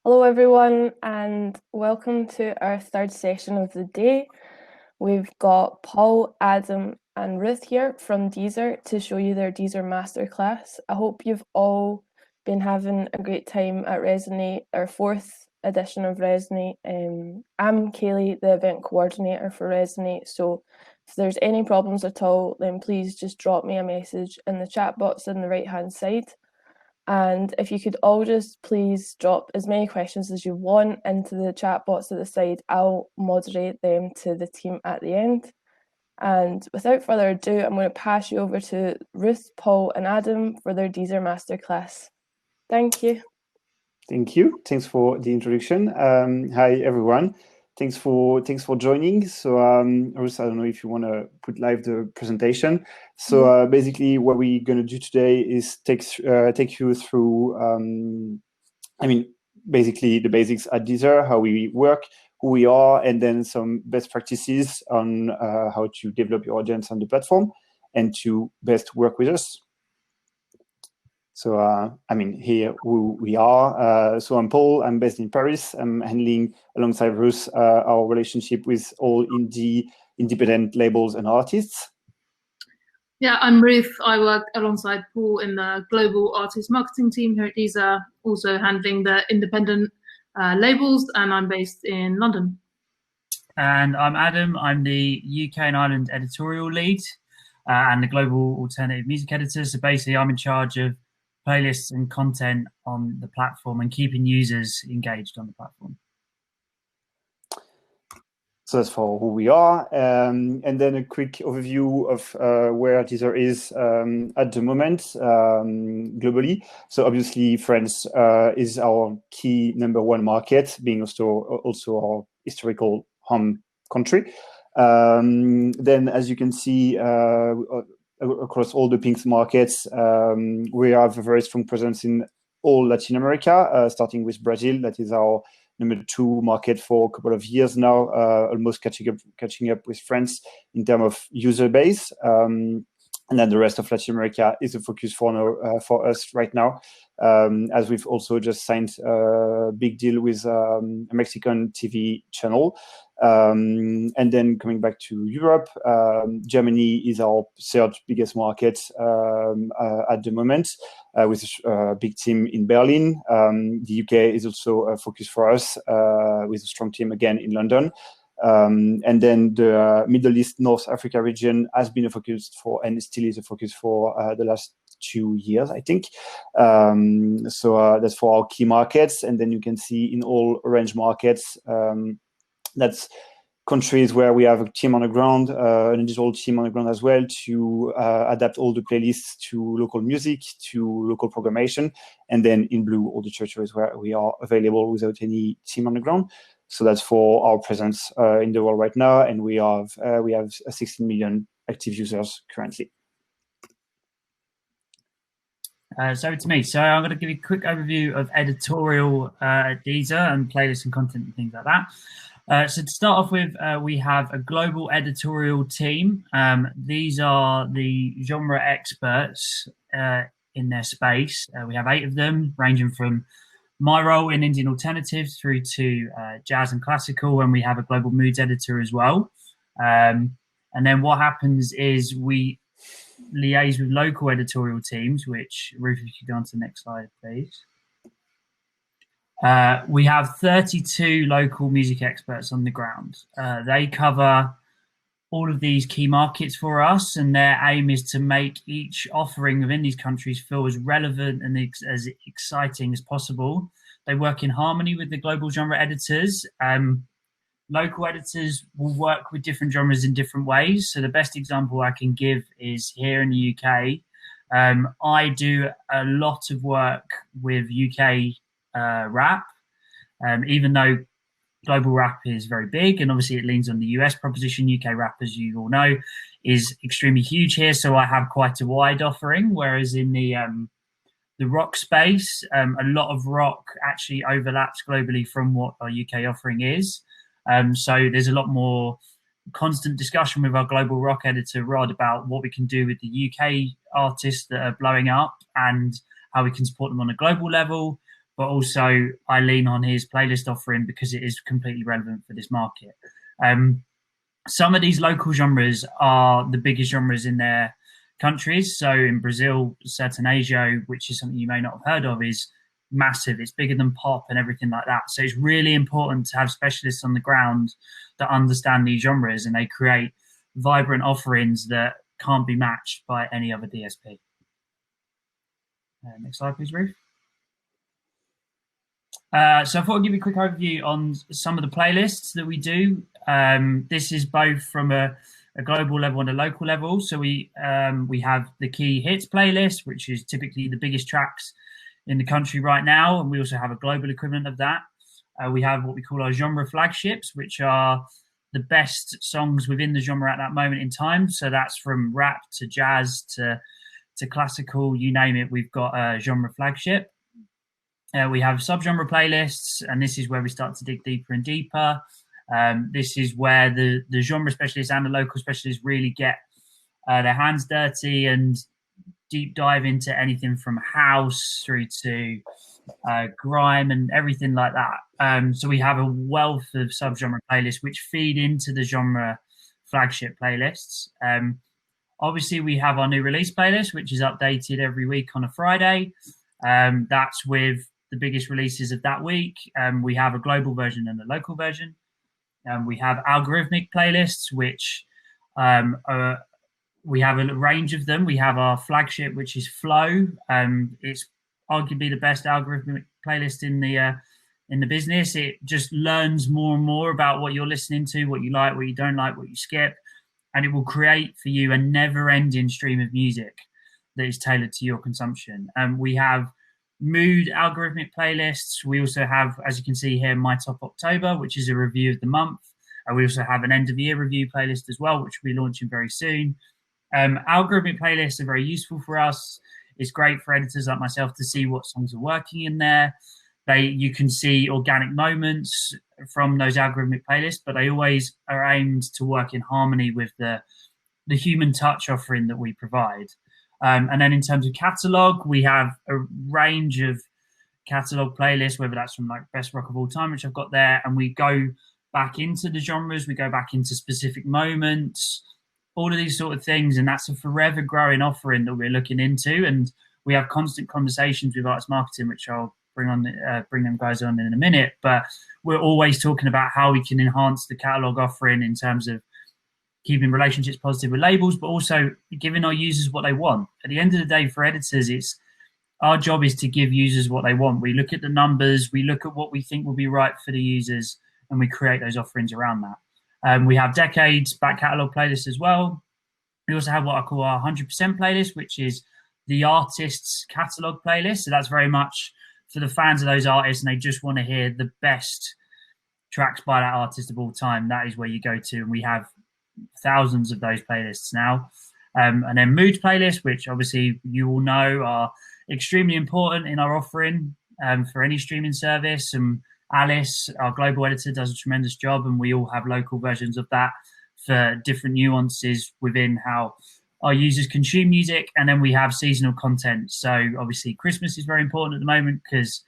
Hello, everyone, and welcome to our third session of the day. We've got Paul, Adam, and Ruth here from Deezer to show you their Deezer Masterclass. I hope you've all been having a great time at Resonate, our fourth edition of Resonate. I'm Kaylee, the event coordinator for Resonate, so if there's any problems at all, then please just drop me a message in the chat box on the right-hand side. And if you could all just please drop as many questions as you want into the chat box at the side, I'll moderate them to the team at the end. And without further ado, I'm going to pass you over to Ruth, Paul, and Adam for their Deezer Masterclass. Thank you. Thank you. Thanks for the introduction. Hi, everyone. Thanks for joining. So, Ruth, I don't know if you want to put live the presentation. So, basically, what we're going to do today is take you through, basically the basics at Deezer, how we work, who we are, and then some best practices on how to develop your audience on the platform and to best work with us. So, here who we are. So I'm Paul, I'm based in Paris. I'm handling, alongside Ruth, our relationship with all independent labels and artists. Yeah, I'm Ruth. I work alongside Paul in the global artist marketing team here at Deezer, also handling the independent labels, and I'm based in London. And I'm Adam. I'm the UK and Ireland editorial lead and the global alternative music editor. So basically, I'm in charge of playlists and content on the platform and keeping users engaged on the platform. So that's for who we are. And then a quick overview of where Deezer is at the moment globally. So obviously France is our key #1 market, being also our historical home country. Then, as you can see, across all the Pinks markets, we have a very strong presence in all Latin America, starting with Brazil. That is our #2 market for a couple of years now, almost catching up with France in terms of user base. And then the rest of Latin America is a focus for us right now, as we've also just signed a big deal with a Mexican TV channel. And then coming back to Europe, Germany is our third biggest market at the moment, with a big team in Berlin. The UK is also a focus for us, with a strong team again in London. And then the Middle East, North Africa region has been a focus for, and still is a focus for, the last 2 years, I think. So that's for our key markets. And then you can see in all orange markets, that's countries where we have a team on the ground, an digital team on the ground as well, to adapt all the playlists to local music, to local programmation. And then in blue, all the territories where we are available without any team on the ground. So that's for our presence in the world right now, and we have 16 million active users currently. So it's me. So I'm going to give you a quick overview of editorial at Deezer and playlists and content and things like that. So to start off with, we have a global editorial team. These are the genre experts in their space. We have 8 of them, ranging from my role in Indian alternatives through to jazz and classical, and we have a global moods editor as well. And then what happens is we liaise with local editorial teams, which, Ruth, if you could go on to the next slide, please. We have 32 local music experts on the ground. They cover all of these key markets for us, and their aim is to make each offering within these countries feel as relevant and as exciting as possible. They work in harmony with the global genre editors. Local editors will work with different genres in different ways. So the best example I can give is here in the UK. I do a lot of work with UK rap, even though global rap is very big, and obviously it leans on the US proposition. UK rap, as you all know, is extremely huge here, so I have quite a wide offering, whereas in the rock space, a lot of rock actually overlaps globally from what our UK offering is. So there's a lot more constant discussion with our global rock editor, Rod, about what we can do with the UK artists that are blowing up and how we can support them on a global level. but also I lean on his playlist offering because it is completely relevant for this market. Some of these local genres are the biggest genres in their countries. So in Brazil, sertanejo, which is something you may not have heard of, is massive. It's bigger than pop and everything like that. So it's really important to have specialists on the ground that understand these genres, and they create vibrant offerings that can't be matched by any other DSP. Next slide, please, Ruth. So I thought I'd give you a quick overview on some of the playlists that we do. This is both from a global level and a local level. So we have the key hits playlist, which is typically the biggest tracks in the country right now. And we also have a global equivalent of that. We have what we call our genre flagships, which are the best songs within the genre at that moment in time. So that's from rap to jazz to classical, you name it, we've got a genre flagship. We have subgenre playlists, and this is where we start to dig deeper and deeper. This is where the genre specialists and the local specialists really get their hands dirty and deep dive into anything from house through to grime and everything like that. So we have a wealth of subgenre playlists which feed into the genre flagship playlists. Obviously, we have our new release playlist, which is updated every week on a Friday. That's with the biggest releases of that week. We have a global version and a local version. We have algorithmic playlists, which we have a range of them. We have our flagship, which is Flow. It's arguably the best algorithmic playlist in the business. It just learns more and more about what you're listening to, what you like, what you don't like, what you skip, and it will create for you a never-ending stream of music that is tailored to your consumption. We have mood algorithmic playlists. We also have, as you can see here, My Top October, which is a review of the month. We also have an end of year review playlist as well, which we'll be launching very soon. Algorithmic playlists are very useful for us. It's great for editors like myself to see what songs are working in there. You can see organic moments from those algorithmic playlists, but they always are aimed to work in harmony with the human touch offering that we provide. And then in terms of catalog, we have a range of catalog playlists, whether that's from like best rock of all time, which I've got there, and we go back into the genres, we go back into specific moments, all of these sort of things, and that's a forever growing offering that we're looking into. And we have constant conversations with artist marketing, which I'll bring them guys on in a minute. But we're always talking about how we can enhance the catalog offering in terms of keeping relationships positive with labels, but also giving our users what they want. At the end of the day, for editors, it's our job is to give users what they want. We look at the numbers, we look at what we think will be right for the users, and we create those offerings around that. We have decades back catalog playlists as well. We also have what I call our 100% playlist, which is the artist's catalog playlist. So that's very much for the fans of those artists, and they just want to hear the best tracks by that artist of all time. That is where you go to, and we have thousands of those playlists now. And then mood playlists, which obviously you all know are extremely important in our offering for any streaming service. And Alice, our global editor, does a tremendous job, and we all have local versions of that for different nuances within how our users consume music. And then we have seasonal content. So obviously Christmas is very important at the moment because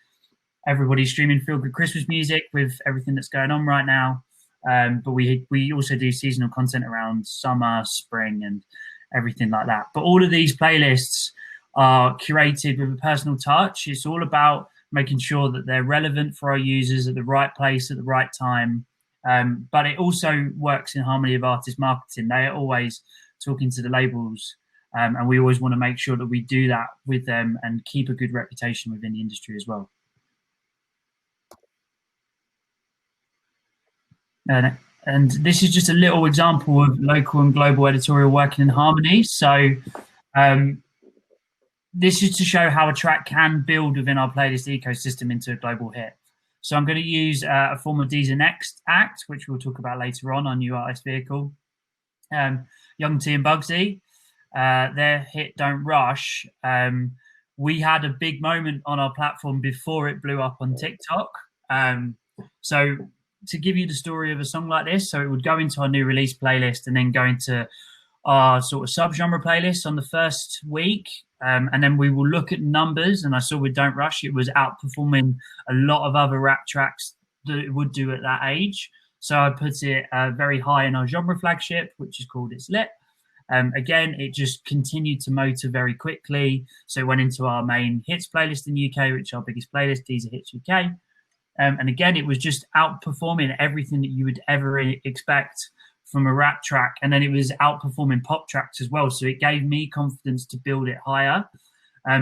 everybody's streaming feel-good Christmas music with everything that's going on right now. But we also do seasonal content around summer, spring, and everything like that. But all of these playlists are curated with a personal touch. It's all about making sure that they're relevant for our users at the right place at the right time. But it also works in harmony with artist marketing. They are always talking to the labels, and we always want to make sure that we do that with them and keep a good reputation within the industry as well. And this is just a little example of local and global editorial working in harmony. So this is to show how a track can build within our playlist ecosystem into a global hit. So I'm going to use a form of Deezer Next Act, which we'll talk about later on our new artist vehicle. Young T and Bugsy, their hit Don't Rush. We had a big moment on our platform before it blew up on TikTok. So to give you the story of a song like this, so it would go into our new release playlist and then go into our sort of subgenre playlists on the first week, and then we will look at numbers. And I saw with Don't Rush, it was outperforming a lot of other rap tracks that it would do at that age. So I put it very high in our genre flagship, which is called It's Lit. Again, it just continued to motor very quickly. So it went into our main hits playlist in the UK, which is our biggest playlist, Deezer Hits UK. And again, it was just outperforming everything that you would ever expect from a rap track. And then it was outperforming pop tracks as well. So it gave me confidence to build it higher.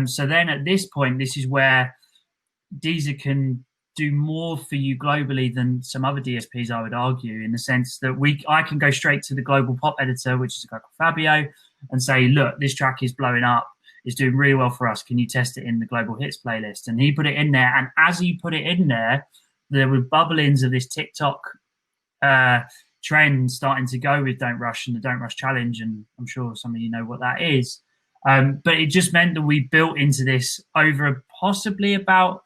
So then at this point, this is where Deezer can do more for you globally than some other DSPs, I would argue, in the sense that I can go straight to the global pop editor, which is a guy called Fabio, and say, look, this track is blowing up. It's doing really well for us. Can you test it in the global hits playlist? And he put it in there. And as he put it in there were bubblings of this TikTok trend starting to go with Don't Rush and the Don't Rush challenge. And I'm sure some of you know what that is. But it just meant that we built into this over possibly about,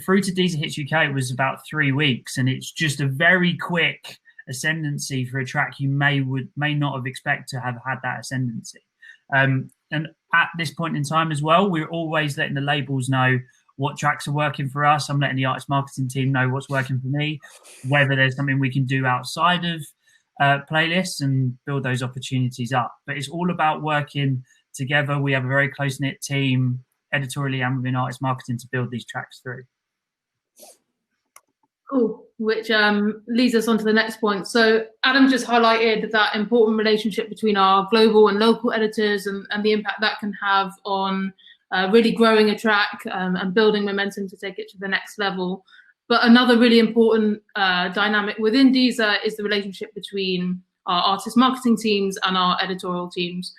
through to Deezer Hits UK, it was about 3 weeks. And it's just a very quick ascendancy for a track you may not have expected to have had that ascendancy. And at this point in time as well, we're always letting the labels know what tracks are working for us. I'm letting the artist marketing team know what's working for me, whether there's something we can do outside of playlists and build those opportunities up. But it's all about working together. We have a very close-knit team, editorially and within artist marketing, to build these tracks through. Cool, which leads us on to the next point. So Adam just highlighted that important relationship between our global and local editors and the impact that can have on really growing a track and building momentum to take it to the next level. But another really important dynamic within Deezer is the relationship between our artist marketing teams and our editorial teams,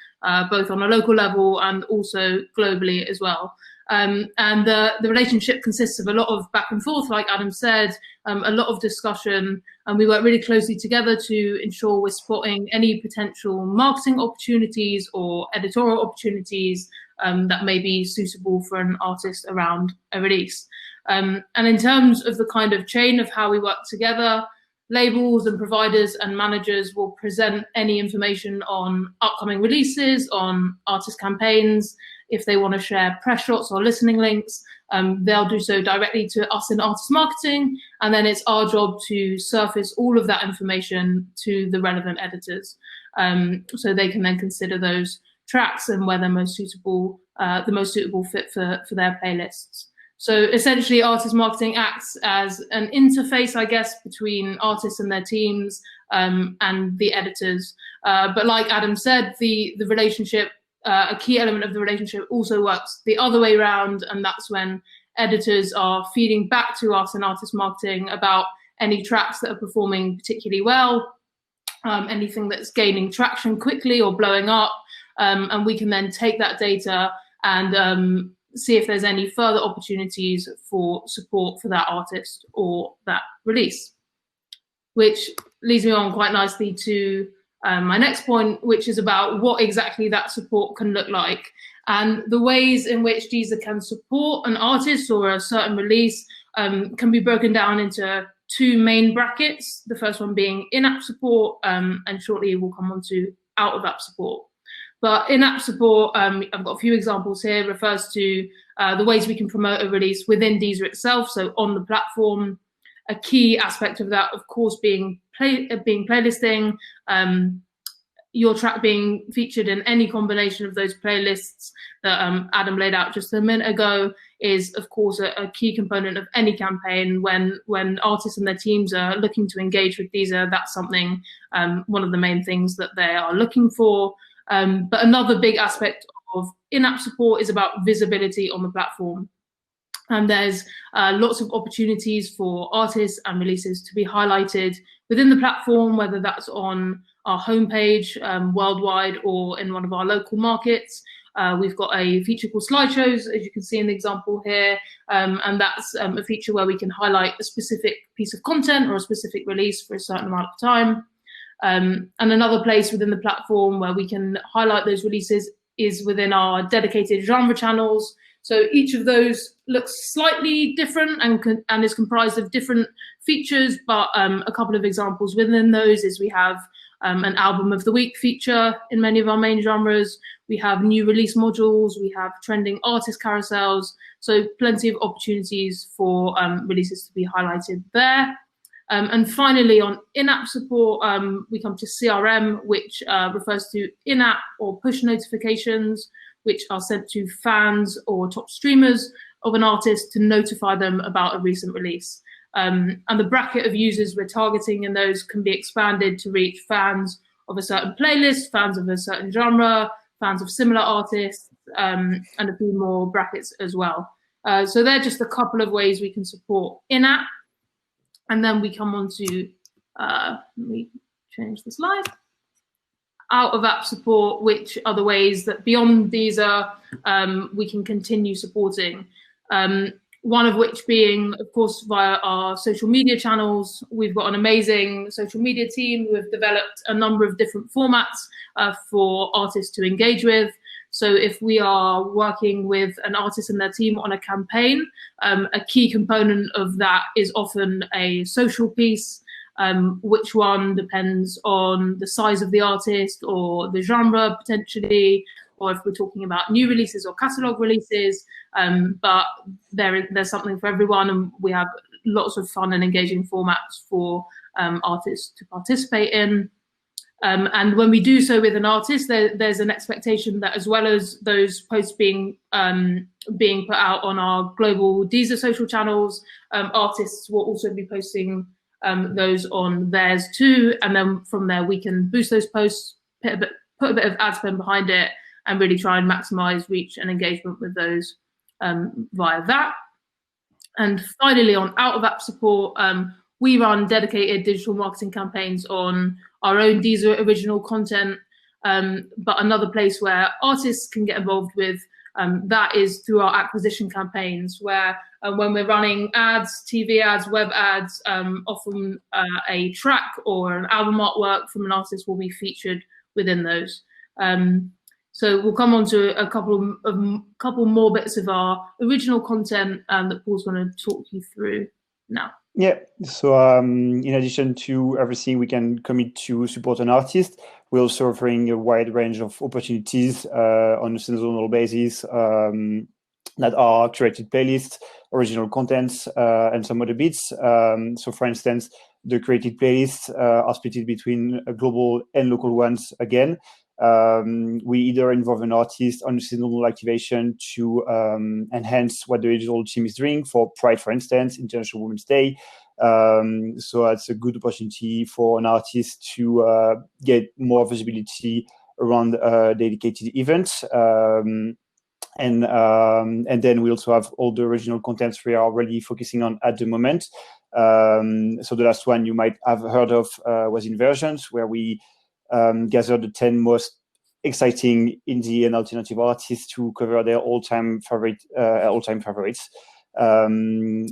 both on a local level and also globally as well. And the relationship consists of a lot of back and forth, like Adam said, a lot of discussion, and we work really closely together to ensure we're spotting any potential marketing opportunities or editorial opportunities that may be suitable for an artist around a release. And in terms of the kind of chain of how we work together, labels and providers and managers will present any information on upcoming releases, on artist campaigns. If they want to share press shots or listening links, they'll do so directly to us in artist marketing. And then it's our job to surface all of that information to the relevant editors, so they can then consider those tracks and where they're the most suitable fit for their playlists. So essentially, artist marketing acts as an interface, I guess, between artists and their teams and the editors. But like Adam said, the relationship, a key element of the relationship also works the other way around, and that's when editors are feeding back to us in artist marketing about any tracks that are performing particularly well, anything that's gaining traction quickly or blowing up, and we can then take that data and see if there's any further opportunities for support for that artist or that release. Which leads me on quite nicely to my next point, which is about what exactly that support can look like. And the ways in which Deezer can support an artist or a certain release can be broken down into 2 main brackets. The first one being in-app support, and shortly we'll come on to out-of-app support. But in-app support, I've got a few examples here, refers to the ways we can promote a release within Deezer itself, so on the platform. A key aspect of that, of course, being playlisting, your track being featured in any combination of those playlists that Adam laid out just a minute ago is, of course, a key component of any campaign. When artists and their teams are looking to engage with Deezer, that's something, one of the main things that they are looking for. But another big aspect of in-app support is about visibility on the platform. And there's lots of opportunities for artists and releases to be highlighted within the platform, whether that's on our homepage worldwide or in one of our local markets. We've got a feature called Slideshows, as you can see in the example here, and that's a feature where we can highlight a specific piece of content or a specific release for a certain amount of time. And another place within the platform where we can highlight those releases is within our dedicated genre channels. So each of those looks slightly different and is comprised of different features, but a couple of examples within those is we have an album of the week feature in many of our main genres. We have new release modules. We have trending artist carousels. So plenty of opportunities for releases to be highlighted there. And finally, on in-app support, we come to CRM, which refers to in-app or push notifications, which are sent to fans or top streamers of an artist to notify them about a recent release. And the bracket of users we're targeting in those can be expanded to reach fans of a certain playlist, fans of a certain genre, fans of similar artists, and a few more brackets as well. So they're just a couple of ways we can support in-app. And then we come on to, let me change the slide, out-of-app support, which are the ways that beyond Deezer, we can continue supporting. One of which being, of course, via our social media channels. We've got an amazing social media team who have developed a number of different formats for artists to engage with. So if we are working with an artist and their team on a campaign, a key component of that is often a social piece. Which one depends on the size of the artist or the genre potentially, or if we're talking about new releases or catalog releases, but there's something for everyone, and we have lots of fun and engaging formats for artists to participate in. And when we do so with an artist, there's an expectation that as well as those posts being put out on our global Deezer social channels, artists will also be posting those on theirs too. And then from there, we can boost those posts, put a bit of ad spend behind it, and really try and maximize reach and engagement with those via that. And finally, on out-of-app support, we run dedicated digital marketing campaigns on our own Deezer original content, but another place where artists can get involved with that is through our acquisition campaigns, where when we're running ads, TV ads, web ads, often a track or an album artwork from an artist will be featured within those. So we'll come on to a couple more bits of our original content that Paul's going to talk you through now. Yeah, so in addition to everything we can commit to support an artist, we're also offering a wide range of opportunities on a seasonal basis that are curated playlists, original contents, and some other bits. So for instance, the curated playlists are split between global and local ones again. We either involve an artist on a seasonal activation to enhance what the digital team is doing for Pride, for instance, International Women's Day. So that's a good opportunity for an artist to get more visibility around dedicated events. And then we also have all the original contents we are already focusing on at the moment. So the last one you might have heard of was Inversions, where we gathered the 10 most exciting indie and alternative artists to cover their all-time favorites.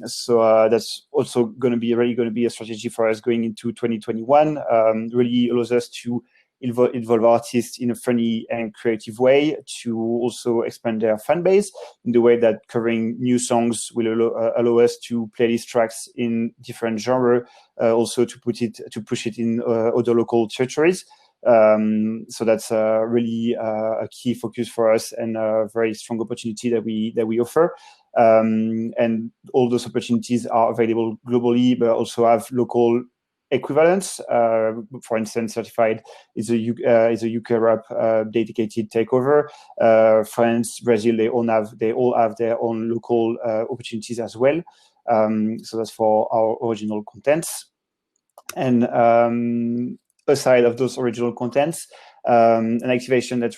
So that's also going to be a strategy for us going into 2021. Really allows us to involve artists in a funny and creative way to also expand their fan base in the way that covering new songs will allow us to playlist tracks in different genres, also to push it in other local territories. So that's really a key focus for us and a very strong opportunity that we offer. And all those opportunities are available globally, but also have local equivalents. For instance, Certified is a UK rap dedicated takeover. France, Brazil, they all have their own local opportunities as well. So that's for our original contents. And aside of those original contents, an activation that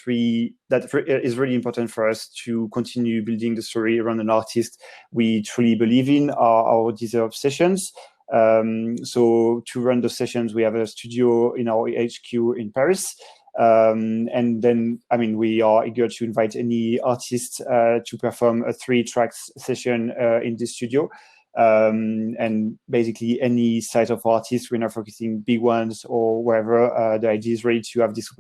is really important for us to continue building the story around an artist we truly believe in are our Deezer sessions. So to run those sessions, we have a studio in our HQ in Paris. And then, we are eager to invite any artist to perform a 3-tracks session in the studio. And basically any size of artists, we're not focusing big ones or wherever. The idea is really to have this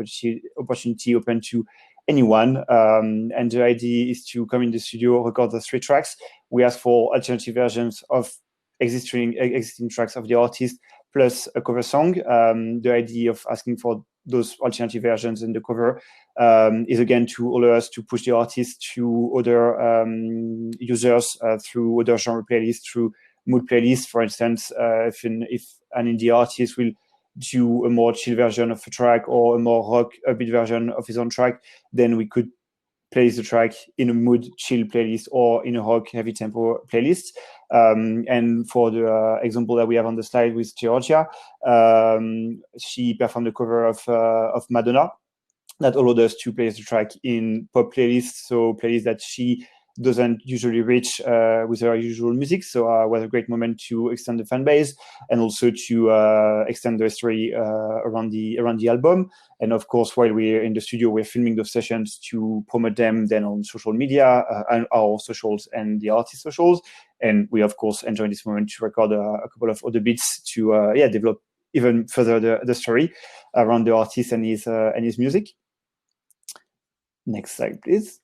opportunity open to anyone. And the idea is to come in the studio, record the 3 tracks. We ask for alternative versions of existing tracks of the artist, plus a cover song. The idea of asking for those alternative versions in the cover is again to allow us to push the artist to other users through other genre playlists, through mood playlists. For instance, if an indie artist will do a more chill version of a track or a more rock upbeat version of his own track, then we could place the track in a mood chill playlist or in a rock heavy tempo playlist. And for the example that we have on the slide with Georgia, she performed the cover of Madonna that allowed us to place the track in pop playlists, so playlists that she doesn't usually reach with her usual music. So it was a great moment to extend the fan base and also to extend the history around the album. And of course, while we're in the studio, we're filming those sessions to promote them then on social media, and our socials and the artist socials. And we of course enjoy this moment to record a couple of other bits to develop even further the story around the artist and his music. Next slide, please.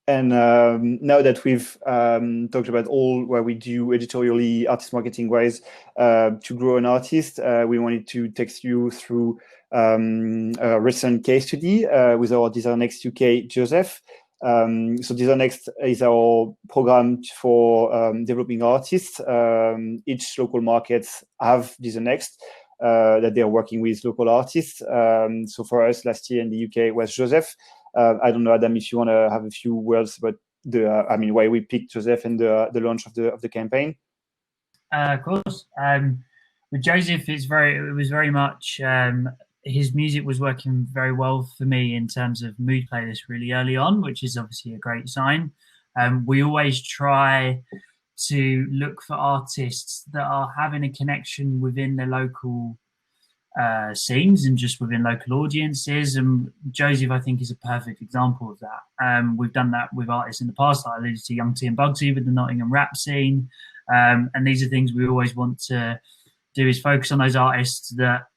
And now that we've talked about all what we do editorially, artist marketing wise, to grow an artist, we wanted to take you through a recent case study with our Deezer Next UK, Joseph. So Deezer Next is our program for developing artists. Each local markets have Deezer Next that they're working with local artists. So for us last year in the UK was Joseph. I don't know, Adam, if you want to have a few words about why we picked Joseph and the launch of the campaign. Of course. With Joseph, it was very much his music was working very well for me in terms of mood playlists really early on, which is obviously a great sign. We always try to look for artists that are having a connection within the local scenes and just within local audiences, and Joseph I think is a perfect example of that. We've done that with artists in the past, like I alluded to Young T and Bugsy with the Nottingham rap scene, and these are things we always want to do, is focus on those artists that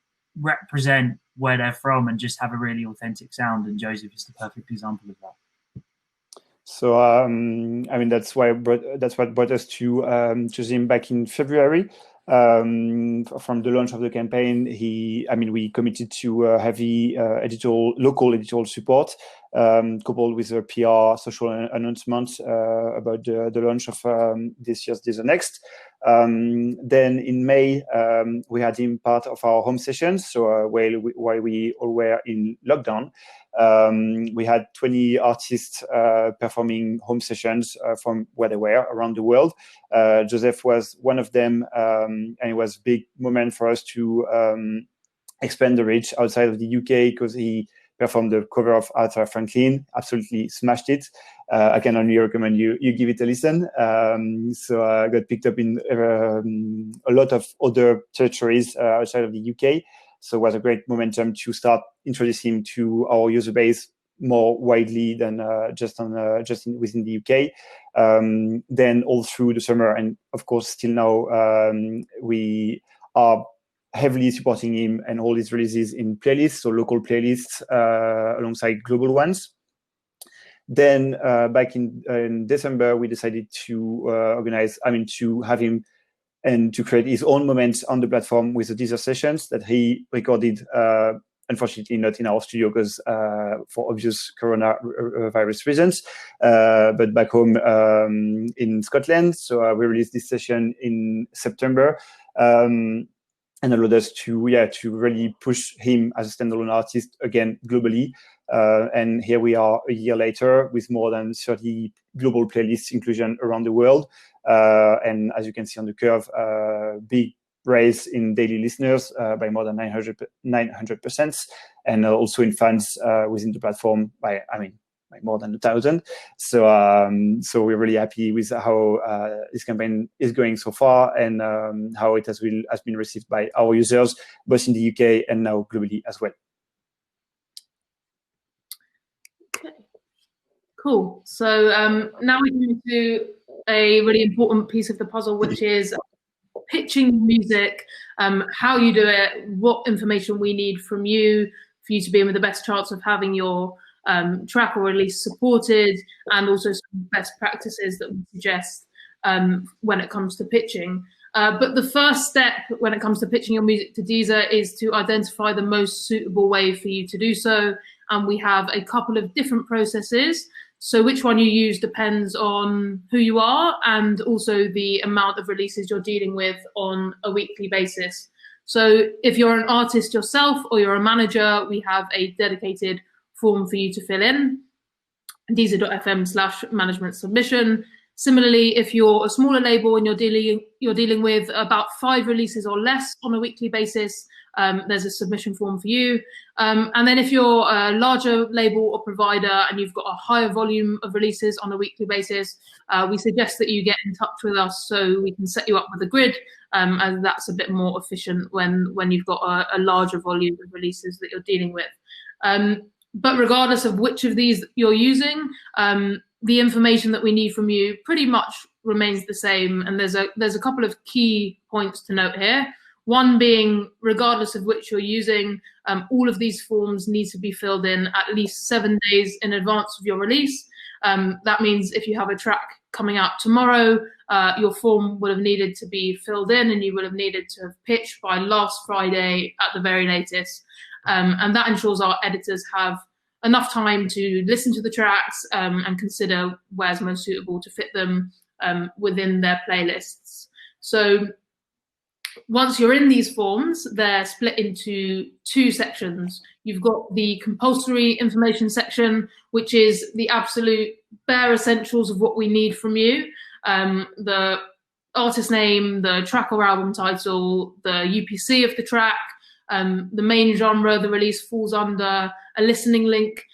represent where they're from and just have a really authentic sound, and Joseph is the perfect example of that. So that's what brought us to choose him back in February. From the launch of the campaign, we committed to heavy local editorial support, coupled with a PR social announcement about the launch of this year's Deezer Next. Then in May, we had him part of our home sessions. So while we all were in lockdown, we had 20 artists performing home sessions from where they were around the world. Joseph was one of them, and it was a big moment for us to expand the reach outside of the UK, because he performed the cover of Aretha Franklin, absolutely smashed it. I can only recommend you give it a listen. So I got picked up in a lot of other territories outside of the UK. So it was a great momentum to start introducing him to our user base more widely than within the UK. Then all through the summer, and of course still now, we are heavily supporting him and all his releases in playlists, so local playlists alongside global ones. Then back in December, we decided to to have him and to create his own moments on the platform with the Deezer sessions that he recorded, unfortunately not in our studio because for obvious coronavirus reasons, but back home in Scotland. So we released this session in September, and allowed us to really push him as a standalone artist again globally. And here we are a year later with more than 30 global playlists inclusion around the world. And as you can see on the curve, big rise in daily listeners by more than 900%, and also in fans within the platform by more than 1,000. So we're really happy with how this campaign is going so far, and how it has been received by our users, both in the UK and now globally as well. Okay, cool. So now we move to a really important piece of the puzzle, which is pitching music, how you do it, what information we need from you for you to be in with the best chance of having your track or release supported, and also some best practices that we suggest when it comes to pitching. But the first step when it comes to pitching your music to Deezer is to identify the most suitable way for you to do so. And we have a couple of different processes. So which one you use depends on who you are and also the amount of releases you're dealing with on a weekly basis. So if you're an artist yourself or you're a manager, we have a dedicated form for you to fill in, deezer.fm/management submission. Similarly, if you're a smaller label and you're dealing with about 5 releases or less on a weekly basis, there's a submission form for you. And then if you're a larger label or provider and you've got a higher volume of releases on a weekly basis, we suggest that you get in touch with us so we can set you up with a grid, and that's a bit more efficient when you've got a larger volume of releases that you're dealing with. But regardless of which of these you're using, the information that we need from you pretty much remains the same. And there's a couple of key points to note here. One being, regardless of which you're using, all of these forms need to be filled in at least 7 days in advance of your release. That means if you have a track coming out tomorrow, your form would have needed to be filled in and you would have needed to have pitched by last Friday at the very latest. And that ensures our editors have enough time to listen to the tracks and consider where's most suitable to fit them within their playlists. So once you're in these forms, they're split into 2 sections. You've got the compulsory information section, which is the absolute bare essentials of what we need from you. The artist name, the track or album title, the UPC of the track, the main genre the release falls under, a listening link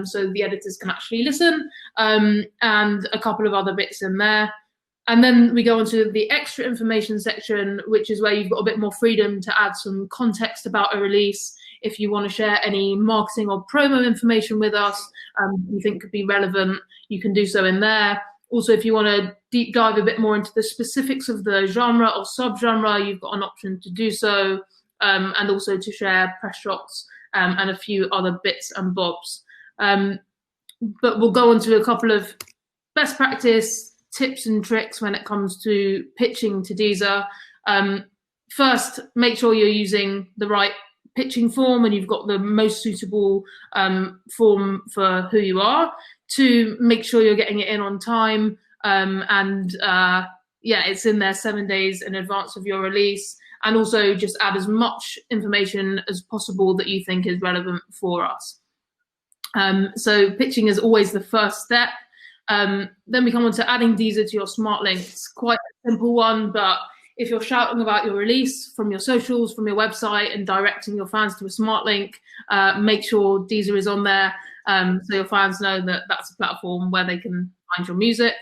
so the editors can actually listen, and a couple of other bits in there. And then we go on to the extra information section, which is where you've got a bit more freedom to add some context about a release. If you want to share any marketing or promo information with us you think could be relevant, you can do so in there. Also, if you want to deep dive a bit more into the specifics of the genre or subgenre, you've got an option to do so, and also to share press shots and a few other bits and bobs. But we'll go on to a couple of best practice tips and tricks when it comes to pitching to Deezer. First, make sure you're using the right pitching form and you've got the most suitable form for who you are. 2, make sure you're getting it in on time, and it's in there 7 days in advance of your release. And also just add as much information as possible that you think is relevant for us. So pitching is always the first step. Then we come on to adding Deezer to your smart links. Quite a simple one, but if you're shouting about your release from your socials, from your website, and directing your fans to a smart link, make sure Deezer is on there so your fans know that that's a platform where they can find your music.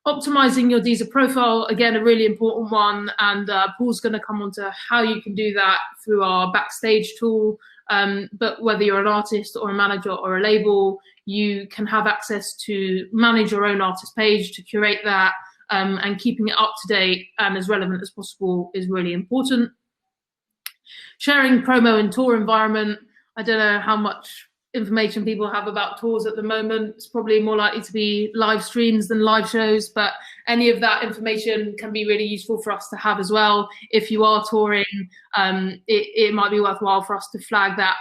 Optimizing your Deezer profile, again, a really important one, and Paul's going to come on to how you can do that through our Backstage tool. But whether you're an artist or a manager or a label, you can have access to manage your own artist page, to curate that, and keeping it up to date and as relevant as possible is really important. Sharing promo and tour environment. I don't know how much information people have about tours at the moment. It's probably more likely to be live streams than live shows, but any of that information can be really useful for us to have as well. If you are touring, it might be worthwhile for us to flag that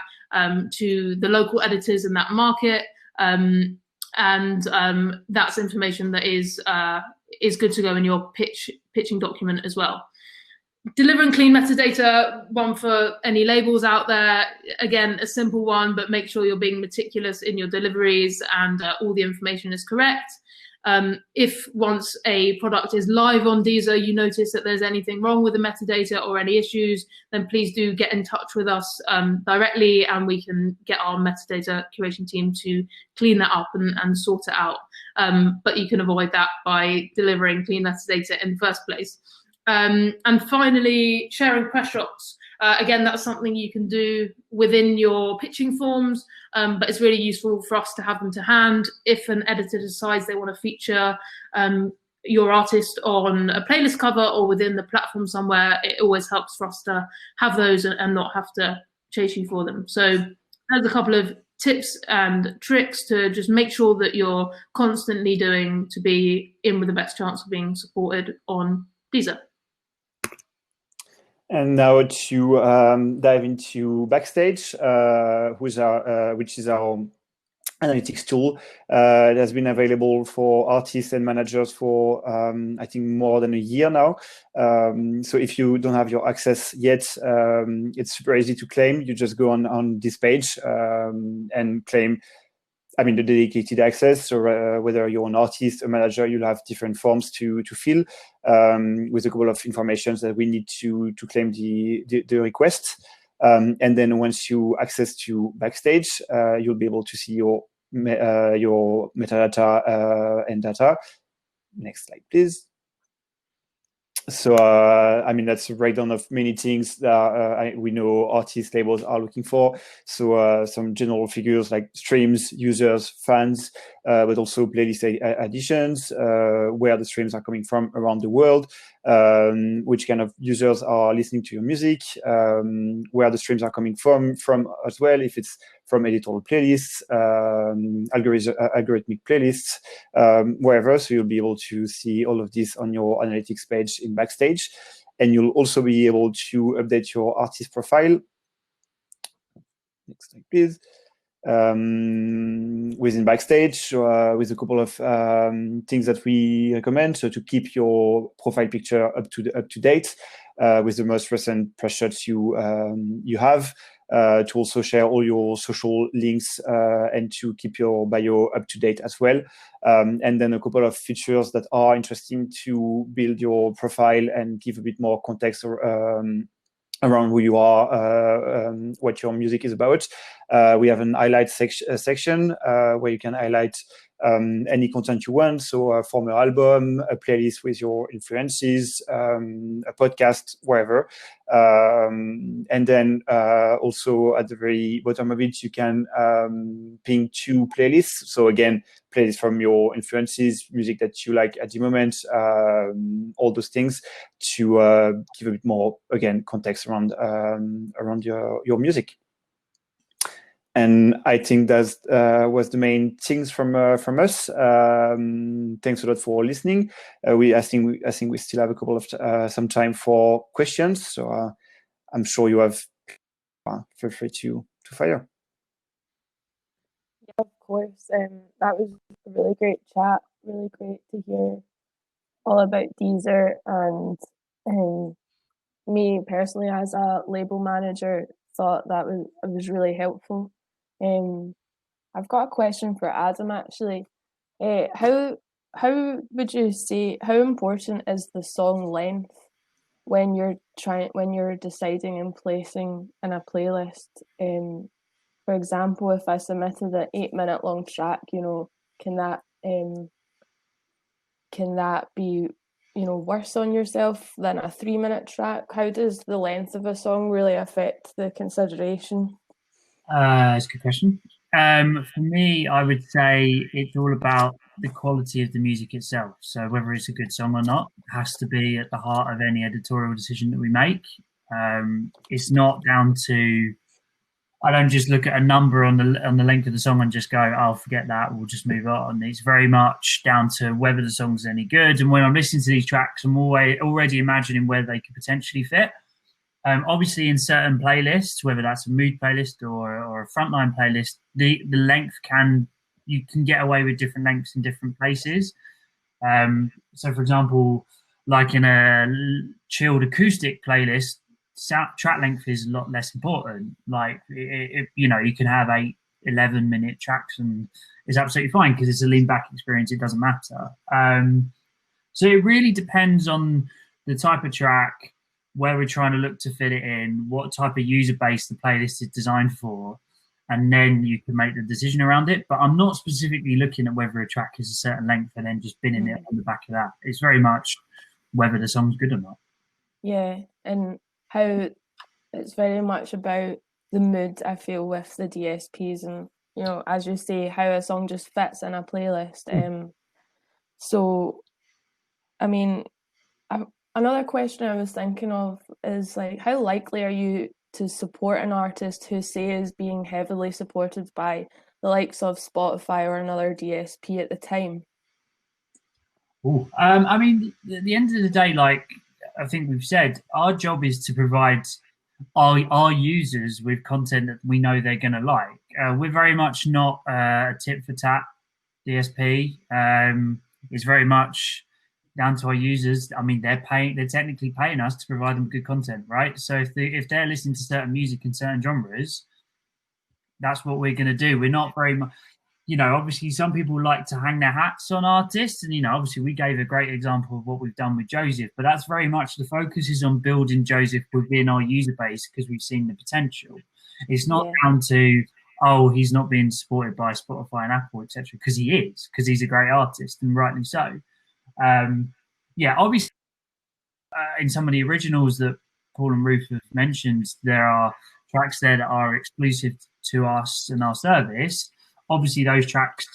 to the local editors in that market, and that's information that is good to go in your pitching document as well. Delivering clean metadata, one for any labels out there. Again, a simple one, but make sure you're being meticulous in your deliveries and all the information is correct. If once a product is live on Deezer, you notice that there's anything wrong with the metadata or any issues, then please do get in touch with us directly, and we can get our metadata curation team to clean that up and sort it out. But you can avoid that by delivering clean metadata in the first place. And finally, sharing press shots. Again, that's something you can do within your pitching forms, but it's really useful for us to have them to hand. If an editor decides they want to feature your artist on a playlist cover or within the platform somewhere, it always helps for us to have those and not have to chase you for them. So there's a couple of tips and tricks to just make sure that you're constantly doing to be in with the best chance of being supported on Deezer. And now to dive into Backstage, which is our analytics tool that has been available for artists and managers for I think more than a year now. So if you don't have your access yet, it's super easy to claim. You just go on this page and claim, I mean, the dedicated access. So whether you're an artist, a manager, you'll have different forms to fill with a couple of informations that we need to claim the request. And then once you access to Backstage, you'll be able to see your metadata and data. Next slide, please. So, I mean, that's a breakdown of many things that we know artist labels are looking for. So some general figures like streams, users, fans, but also playlist additions, where the streams are coming from around the world, which kind of users are listening to your music, where the streams are coming from as well, if it's from editorial playlists, algorithmic playlists, wherever. So you'll be able to see all of this on your analytics page in Backstage. And you'll also be able to update your artist profile. Next slide, please. Within Backstage, with a couple of things that we recommend. So to keep your profile picture up to date with the most recent press shots you have. To also share all your social links and to keep your bio up to date as well. And then a couple of features that are interesting to build your profile and give a bit more context around who you are, what your music is about. We have an highlight section where you can highlight any content you want. So a former album, a playlist with your influences, a podcast, wherever. And then also at the very bottom of it, you can ping 2 playlists. So again, playlists from your influences, music that you like at the moment, all those things to give a bit more, again, context around your music. And I think that was the main things from us. Thanks a lot for listening. I think we still have a couple of some time for questions. So I'm sure you have. Feel free to fire. Yeah, of course. That was a really great chat. Really great to hear all about Deezer, and me personally as a label manager thought that was really helpful. I've got a question for Adam actually. How would you say, how important is the song length when you're deciding and placing in a playlist? For example, if I submitted an 8-minute long track, can that be worse on yourself than a 3-minute track? How does the length of a song really affect the consideration? That's a good question. For me, I would say it's all about the quality of the music itself. So whether it's a good song or not has to be at the heart of any editorial decision that we make. It's not down to, I don't just look at a number on the length of the song and just go, "I'll forget that, we'll just move on." It's very much down to whether the song's any good. And when I'm listening to these tracks, I'm already imagining where they could potentially fit. Obviously, in certain playlists, whether that's a mood playlist or a frontline playlist, the length you can get away with different lengths in different places. So, for example, like in a chilled acoustic playlist, track length is a lot less important. Like you can have 11-minute tracks and it's absolutely fine because it's a lean back experience. It doesn't matter. So it really depends on the type of track, where we're trying to look to fit it in, what type of user base the playlist is designed for, and then you can make the decision around it. But I'm not specifically looking at whether a track is a certain length and then just binning it on the back of that. It's very much whether the song's good or not. Yeah, and how it's very much about the mood, I feel, with the DSPs, and as you say, how a song just fits in a playlist. So, I mean, another question I was thinking of is, like, how likely are you to support an artist who, say, is being heavily supported by the likes of Spotify or another DSP at the time? I mean, at the end of the day, like, I think we've said, our job is to provide our users with content that we know they're going to like. We're very much not a tit for tat DSP. It's very much down to our users. I mean, they're technically paying us to provide them good content, right? So if they're listening to certain music and certain genres, that's what we're going to do. We're not very much, obviously some people like to hang their hats on artists, and obviously we gave a great example of what we've done with Joseph, but that's very much the focus is on building Joseph within our user base because we've seen the potential. It's not down to, oh, he's not being supported by Spotify and Apple, etc., because he is, because he's a great artist, and rightly so. Obviously, in some of the originals that Paul and Ruth have mentioned, there are tracks there that are exclusive to us and our service. Obviously, those tracks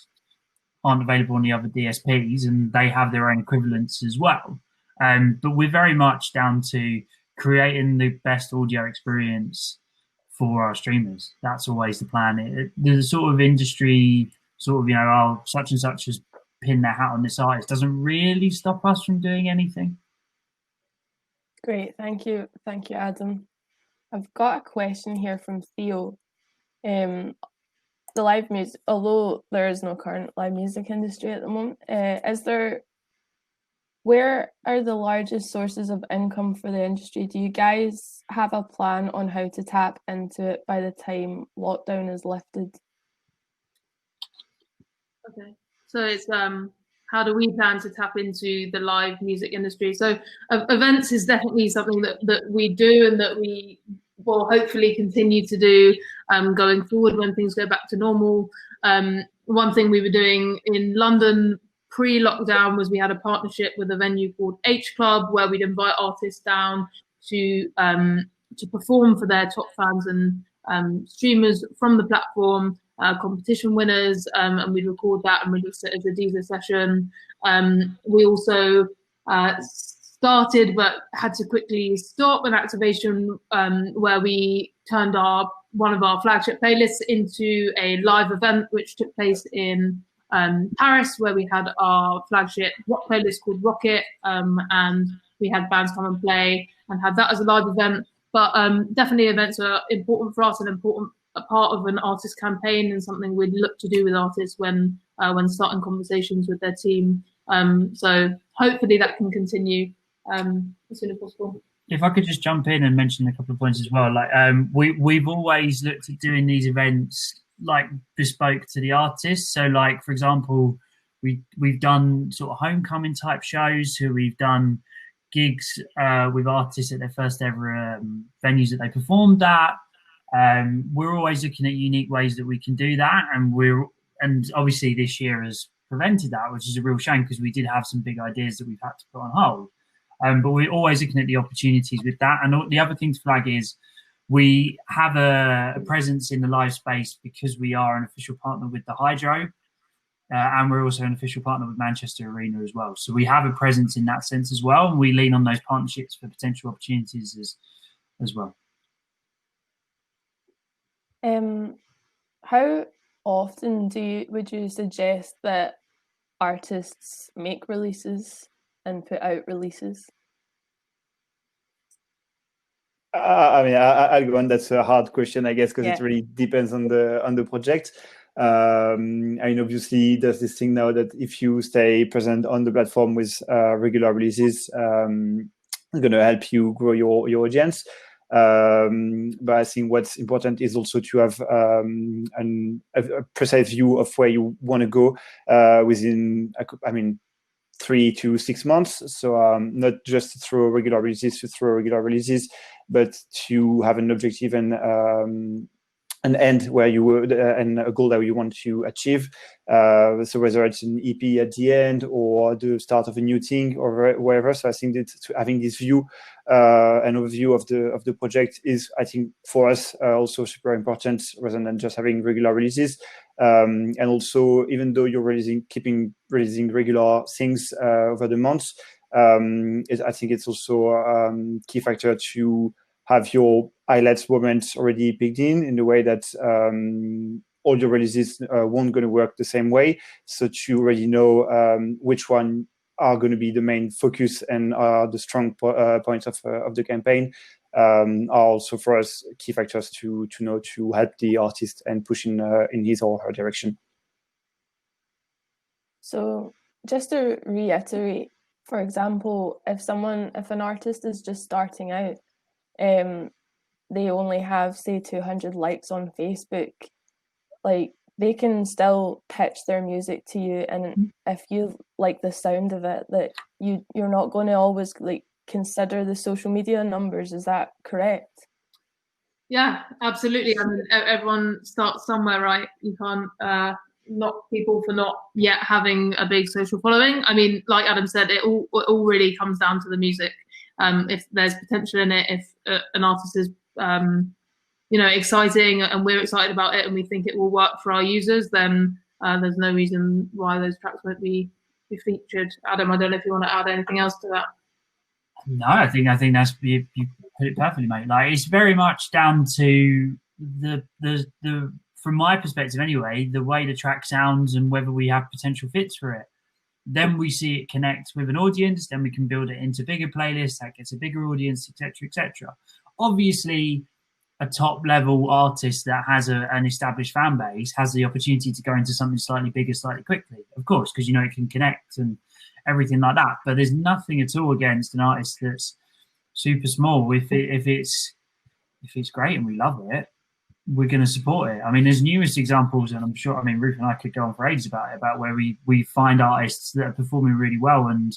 aren't available on the other DSPs, and they have their own equivalents as well. But we're very much down to creating the best audio experience for our streamers. That's always the plan. The sort of industry, oh, such and such has pinned their hat on this artist, doesn't really stop us from doing anything. Great, thank you, Adam. I've got a question here from Theo. The live music, although there is no current live music industry at the moment, where are the largest sources of income for the industry? Do you guys have a plan on how to tap into it by the time lockdown is lifted? Okay, so it's how do we plan to tap into the live music industry? So events is definitely something that we do and that we will hopefully continue to do going forward when things go back to normal. One thing we were doing in London pre-lockdown was we had a partnership with a venue called H Club, where we'd invite artists down to perform for their top fans and streamers from the platform, competition winners, and we'd record that and release it as a Deezer session. We also started but had to quickly stop an activation where we turned one of our flagship playlists into a live event, which took place in Paris, where we had our flagship rock playlist called Rocket, and we had bands come and play and had that as a live event. But definitely events are important for us, an important part of an artist campaign, and something we'd look to do with artists when starting conversations with their team. So hopefully that can continue as soon as possible. If I could just jump in and mention a couple of points as well, like we've always looked at doing these events like bespoke to the artists. So, like for example, we've done sort of homecoming type shows. So we've done gigs with artists at their first ever venues that they performed at. We're always looking at unique ways that we can do that, and obviously this year has prevented that, which is a real shame because we did have some big ideas that we've had to put on hold. But we're always looking at the opportunities with that. And the other thing to flag is we have a presence in the live space because we are an official partner with the Hydro, and we're also an official partner with Manchester Arena as well. So we have a presence in that sense as well, and we lean on those partnerships for potential opportunities as well. How often would you suggest that artists make releases and put out releases? I mean, I'll go on. That's a hard question, I guess, because it really depends on the project. I mean, obviously, there's this thing now that if you stay present on the platform with regular releases, it's going to help you grow your audience. But I think what's important is also to have a precise view of where you want to go within, 3 to 6 months. So not just through regular releases, but to have an objective and an end where you would and a goal that you want to achieve. So whether it's an EP at the end or the start of a new thing or wherever. So I think that having this view, an overview of the project is, I think, for us also super important, rather than just having regular releases. And also, even though you're keeping releasing regular things over the months, I think it's also a key factor to have your highlights moments already picked in the way that all your releases won't going to work the same way. So you already know which one are going to be the main focus and are the strong points of the campaign, are also for us key factors to know to help the artist and push in his or her direction. So just to reiterate, for example, if an artist is just starting out, they only have, say, 200 likes on Facebook, like they can still pitch their music to you, and if you like the sound of it, that you're not going to always like consider the social media numbers. Is that correct? Yeah, absolutely. I mean, everyone starts somewhere, right? You can't knock people for not yet having a big social following. I mean, like Adam said, it all really comes down to the music. If there's potential in it, if an artist is exciting and we're excited about it and we think it will work for our users, then there's no reason why those tracks won't be featured. Adam, I don't know if you want to add anything else to that. No, I think that's you put it perfectly, mate. Like, it's very much down to the from my perspective anyway, the way the track sounds and whether we have potential fits for it. Then we see it connect with an audience, then we can build it into bigger playlists that gets a bigger audience, etc., etc. Obviously, a top level artist that has an established fan base has the opportunity to go into something slightly bigger slightly quickly, of course, because it can connect and everything like that. But there's nothing at all against an artist that's super small. If it's great and we love it, we're going to support it. I mean, there's numerous examples, and I'm sure, Ruth and I could go on for ages about where we find artists that are performing really well and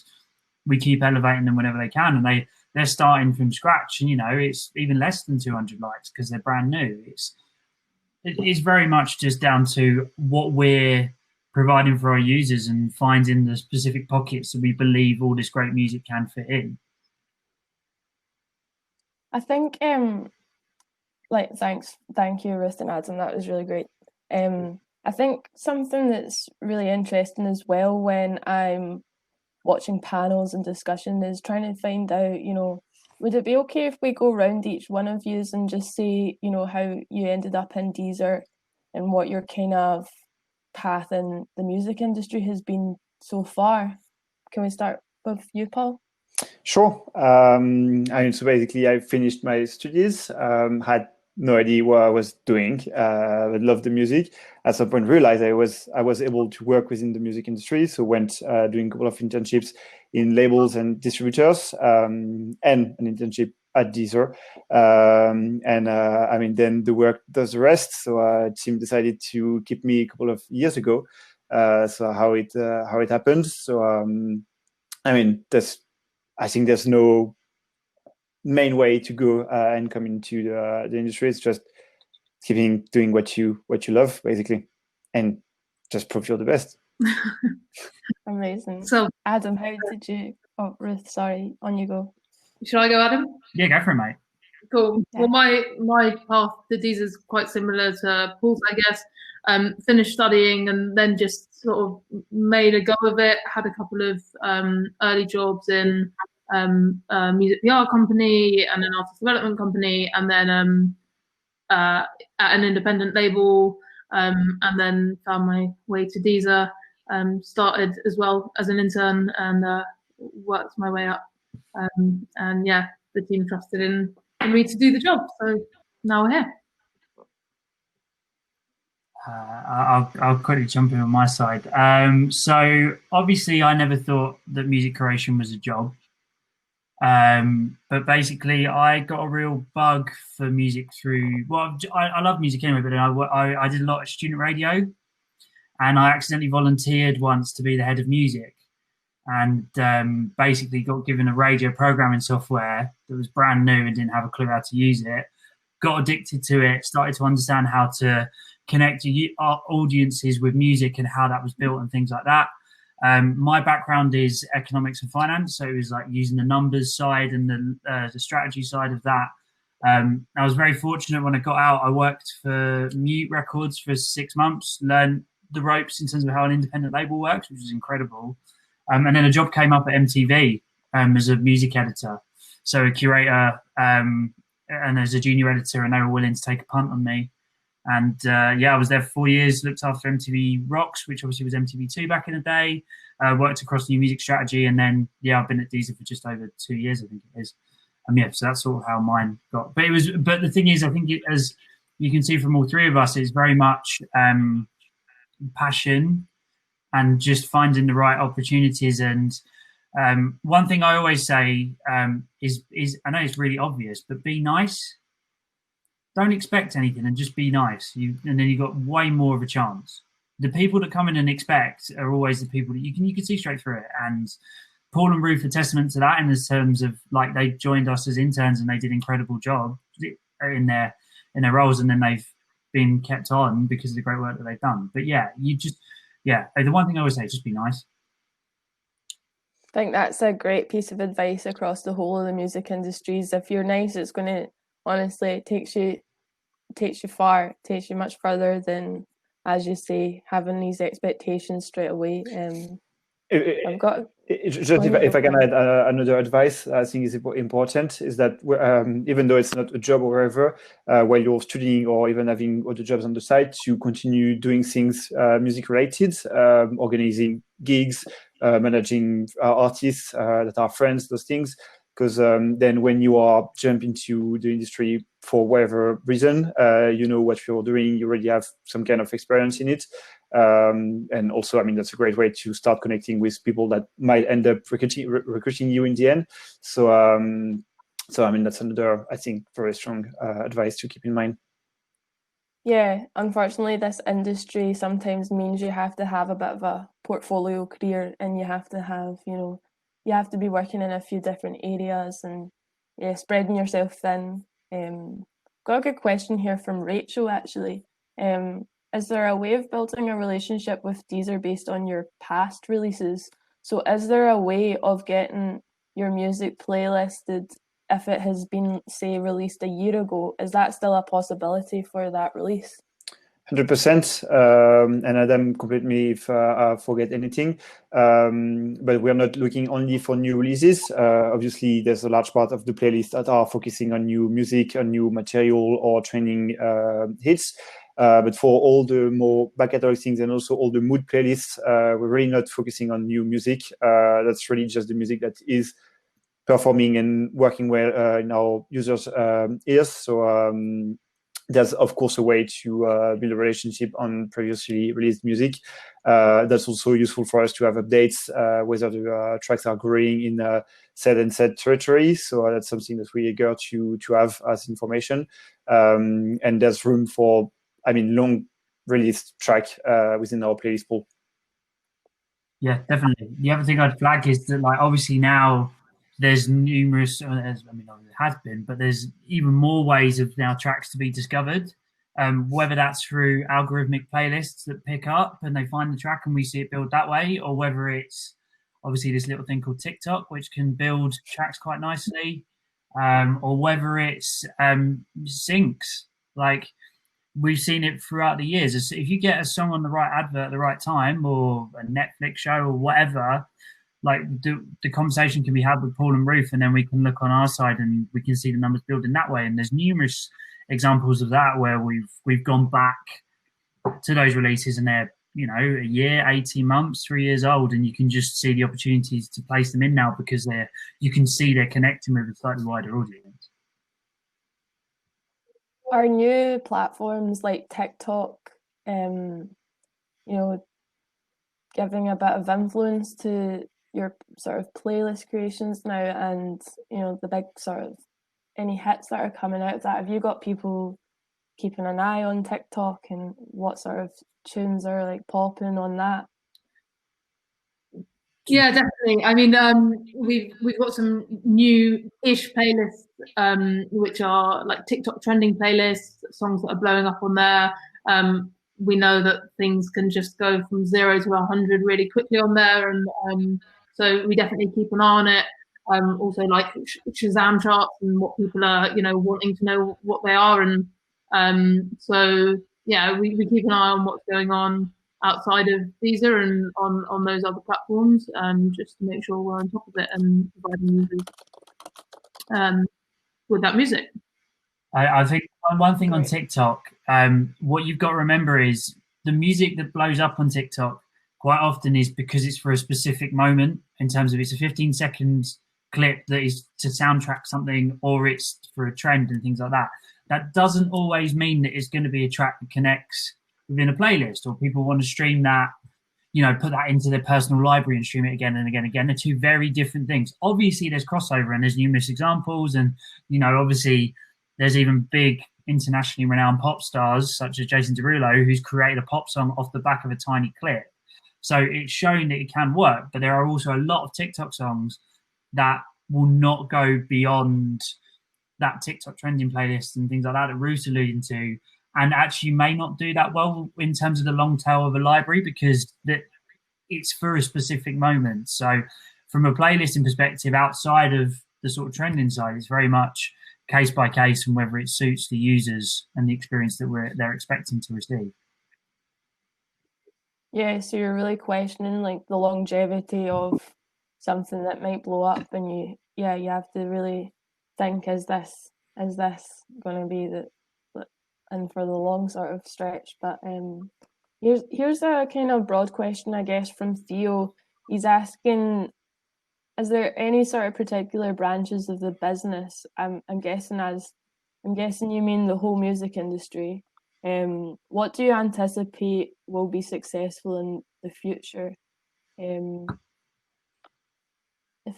we keep elevating them whenever they can, and they're starting from scratch, and it's even less than 200 likes because they're brand new. It's very much just down to what we're providing for our users and finding the specific pockets that we believe all this great music can fit in. I think thank you, Ruth and Adam, that was really great. I think something that's really interesting as well when I'm watching panels and discussion is trying to find out, would it be okay if we go around each one of you and just say, how you ended up in Deezer and what your kind of path in the music industry has been so far? Can we start with you, Paul? Sure. So basically, I finished my studies, had no idea what I was doing. I loved the music. At some point, realized I was able to work within the music industry. So went doing a couple of internships in labels and distributors, and an internship at Deezer. Then the work does the rest. So team decided to keep me a couple of years ago. So how it happened. So I think there's no main way to go and come into the industry. It's just keeping doing what you love, basically, and just prove you're the best. Amazing. So, Adam, how did you? Oh, Ruth, sorry, on you go. Should I go, Adam? Yeah, go for it, mate. Cool. Yeah. Well, my path to Deezer is quite similar to Paul's, I guess. Finished studying and then just sort of made a go of it. Had a couple of early jobs in a music PR company and an artist development company, and then at an independent label, and then found my way to Deezer. Started as well as an intern and worked my way up. And yeah, the team trusted in me to do the job. So now we're here. I'll quickly jump in on my side. So obviously I never thought that music curation was a job. But basically I got a real bug for music through, I love music anyway, but I did a lot of student radio, and I accidentally volunteered once to be the head of music, and basically got given a radio programming software that was brand new and didn't have a clue how to use it. Got addicted to it, started to understand how to connect our audiences with music and how that was built and things like that. My background is economics and finance, so it was like using the numbers side and the strategy side of that. I was very fortunate when I got out. I worked for Mute Records for 6 months, learned the ropes in terms of how an independent label works, which was incredible. And then a job came up at MTV as a music editor, so a curator, and as a junior editor, and they were willing to take a punt on me. And yeah, I was there for 4 years, looked after MTV Rocks, which obviously was MTV2 back in the day, worked across new music strategy. And then, yeah, I've been at Deezer for just over 2 years, I think it is. Yeah, so that's sort of how mine got. But the thing is, I think as you can see from all three of us, it's very much passion and just finding the right opportunities. And one thing I always say is I know it's really obvious, but be nice. Don't expect anything and just be nice. And then you got way more of a chance. The people that come in and expect are always the people that you can see straight through it. And Paul and Ruth are testament to that in the terms of, like, they joined us as interns and they did an incredible job in their roles, and then they've been kept on because of the great work that they've done. But yeah, the one thing I always say is just be nice. I think that's a great piece of advice across the whole of the music industries. If you're nice, it's going to, honestly, it takes you far, takes you much further than, as you say, having these expectations straight away. I've got just if I can add another advice I think is important, is that even though it's not a job or whatever, while you're studying or even having other jobs on the side, to continue doing things music related, organizing gigs, managing artists that are friends, those things. Because then when you are jump into the industry for whatever reason, you know what you're doing, you already have some kind of experience in it. And also, I mean, that's a great way to start connecting with people that might end up recruiting you in the end. So, I mean, that's another, I think, very strong advice to keep in mind. Yeah, unfortunately, this industry sometimes means you have to have a bit of a portfolio career, and you have to have, you have to be working in a few different areas and, yeah, spreading yourself thin. Got a good question here from Rachel, actually. Is there a way of building a relationship with Deezer based on your past releases? So is there a way of getting your music playlisted if it has been, say, released a year ago? Is that still a possibility for that release? 100%, and Adam, complete me if I forget anything. But we're not looking only for new releases. Obviously, there's a large part of the playlist that are focusing on new music, on new material, or trending hits. But for all the more back catalog things and also all the mood playlists, we're really not focusing on new music. That's really just the music that is performing and working well in our users' ears. So there's, of course, a way to build a relationship on previously released music. That's also useful for us to have updates, whether the tracks are growing in said and said territory. So that's something that we eager to have as information. And there's room for, I mean, long released track within our playlist pool. Yeah, definitely. The other thing I'd flag is that, like, obviously now there's numerous, I mean, it has been, but there's even more ways of now tracks to be discovered, whether that's through algorithmic playlists that pick up and they find the track and we see it build that way, or whether it's obviously this little thing called TikTok, which can build tracks quite nicely, or whether it's syncs. Like, we've seen it throughout the years. If you get a song on the right advert at the right time, or a Netflix show or whatever, like the conversation can be had with Paul and Ruth, and then we can look on our side and we can see the numbers building that way. And there's numerous examples of that where we've gone back to those releases and they're, a year, 18 months, 3 years old, and you can just see the opportunities to place them in now because you can see they're connecting with a slightly wider audience. Are new platforms like TikTok, giving a bit of influence to your sort of playlist creations now, and the big sort of any hits that are coming out of that? Have you got people keeping an eye on TikTok and what sort of tunes are like popping on that? Yeah, definitely. I mean, we've got some new-ish playlists, which are like TikTok trending playlists, songs that are blowing up on there. We know that things can just go from 0 to 100 really quickly on there, and so we definitely keep an eye on it. Also, like Shazam charts and what people are, wanting to know what they are, and so yeah, we keep an eye on what's going on outside of Deezer and on those other platforms, just to make sure we're on top of it and providing users with that music. I think one thing on Great. TikTok, what you've got to remember is the music that blows up on TikTok quite often is because it's for a specific moment, in terms of it's a 15-second clip that is to soundtrack something, or it's for a trend and things like that. That doesn't always mean that it's going to be a track that connects within a playlist, or people want to stream that, you know, put that into their personal library and stream it again and again and again. They're two very different things. Obviously, there's crossover and there's numerous examples, and, you know, obviously there's even big internationally renowned pop stars such as Jason Derulo, who's created a pop song off the back of a tiny clip. So it's showing that it can work, but there are also a lot of TikTok songs that will not go beyond that TikTok trending playlist and things like that Ruth's alluding to, and actually may not do that well in terms of the long tail of a library, because it's for a specific moment. So from a playlisting perspective, outside of the sort of trending side, it's very much case by case and whether it suits the users and the experience that they're expecting to receive. Yeah, so you're really questioning like the longevity of something that might blow up, and you have to really think, is this going to be and for the long sort of stretch. But here's a kind of broad question, I guess, from Theo. He's asking, is there any sort of particular branches of the business? I'm guessing you mean the whole music industry. What do you anticipate will be successful in the future? If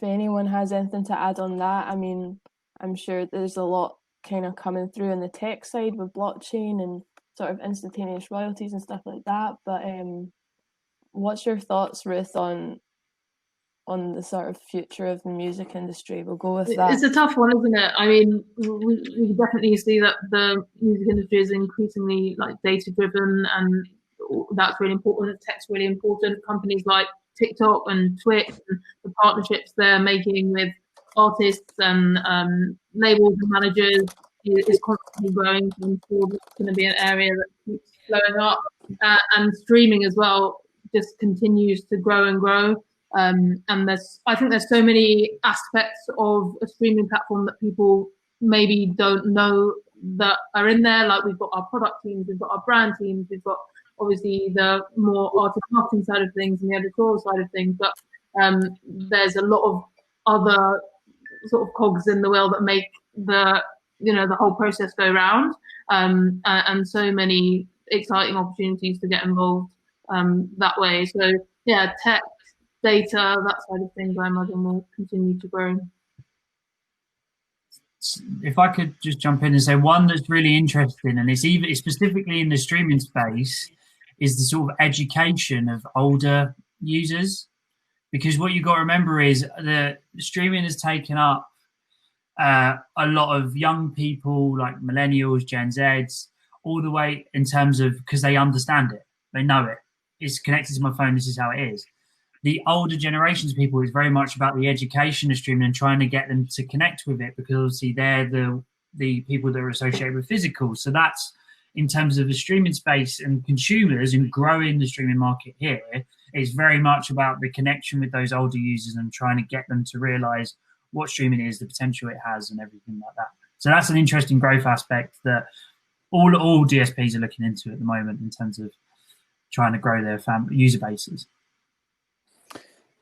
anyone has anything to add on that, I mean, I'm sure there's a lot kind of coming through on the tech side with blockchain and sort of instantaneous royalties and stuff like that. But what's your thoughts, Ruth, on the sort of future of the music industry? We'll go with that. It's a tough one, isn't it? I mean, we definitely see that the music industry is increasingly like data driven, and that's really important. Tech's really important. Companies like TikTok and Twitch and the partnerships they're making with artists and labels and managers is constantly growing. So I'm sure it's going to be an area that keeps blowing up, and streaming as well just continues to grow and grow. And I think there's so many aspects of a streaming platform that people maybe don't know that are in there. Like, we've got our product teams, we've got our brand teams, we've got obviously the more artist marketing side of things and the editorial side of things. But there's a lot of other sort of cogs in the wheel that make the whole process go round, and so many exciting opportunities to get involved that way. So yeah, tech, data, that side of things, I imagine will continue to grow. If I could just jump in and say one that's really interesting, and it's specifically in the streaming space, is the sort of education of older users. Because what you've got to remember is the streaming has taken up a lot of young people, like millennials, Gen Zs, all the way in terms of, because they understand it, they know it. It's connected to my phone, this is how it is. The older generations of people is very much about the education of streaming and trying to get them to connect with it, because obviously they're the people that are associated with physical. So that's in terms of the streaming space and consumers and growing the streaming market here. It's very much about the connection with those older users and trying to get them to realize what streaming is, the potential it has, and everything like that. So that's an interesting growth aspect that all DSPs are looking into at the moment in terms of trying to grow their user bases.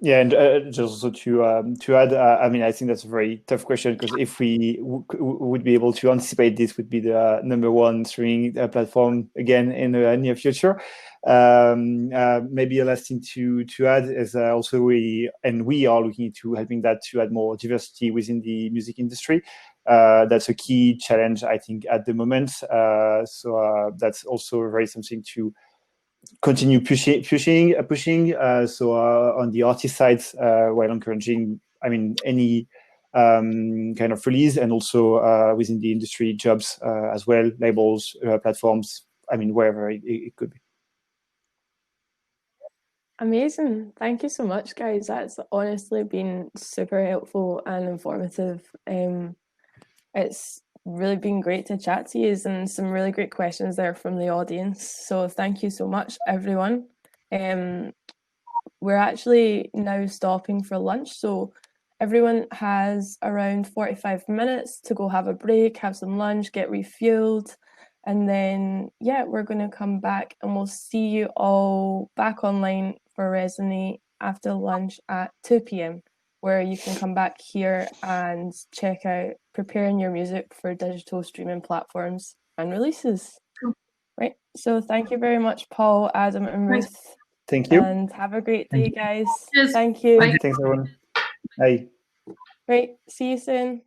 Yeah, and just also to add, I mean, I think that's a very tough question, because if we would be able to anticipate this would be the number one streaming platform again in the near future. Maybe a last thing to add is also we are looking into helping that to add more diversity within the music industry. That's a key challenge, I think, at the moment. So that's also very something to continue pushing. So on the artist side, while encouraging, I mean, any kind of release, and also within the industry jobs as well, labels, platforms, I mean, wherever it could be. Amazing. Thank you so much, guys. That's honestly been super helpful and informative. It's really been great to chat to you, and some really great questions there from the audience. So thank you so much, everyone. We're actually now stopping for lunch. So everyone has around 45 minutes to go have a break, have some lunch, get refueled. And then, yeah, we're going to come back and we'll see you all back online for Resonate after lunch at 2 p.m, where you can come back here and check out preparing your music for digital streaming platforms and releases. Right. So thank you very much, Paul, Adam, and Ruth. Thank you. And have a great day, guys. Cheers. Thank you. Thanks, everyone. Bye. Great. See you soon.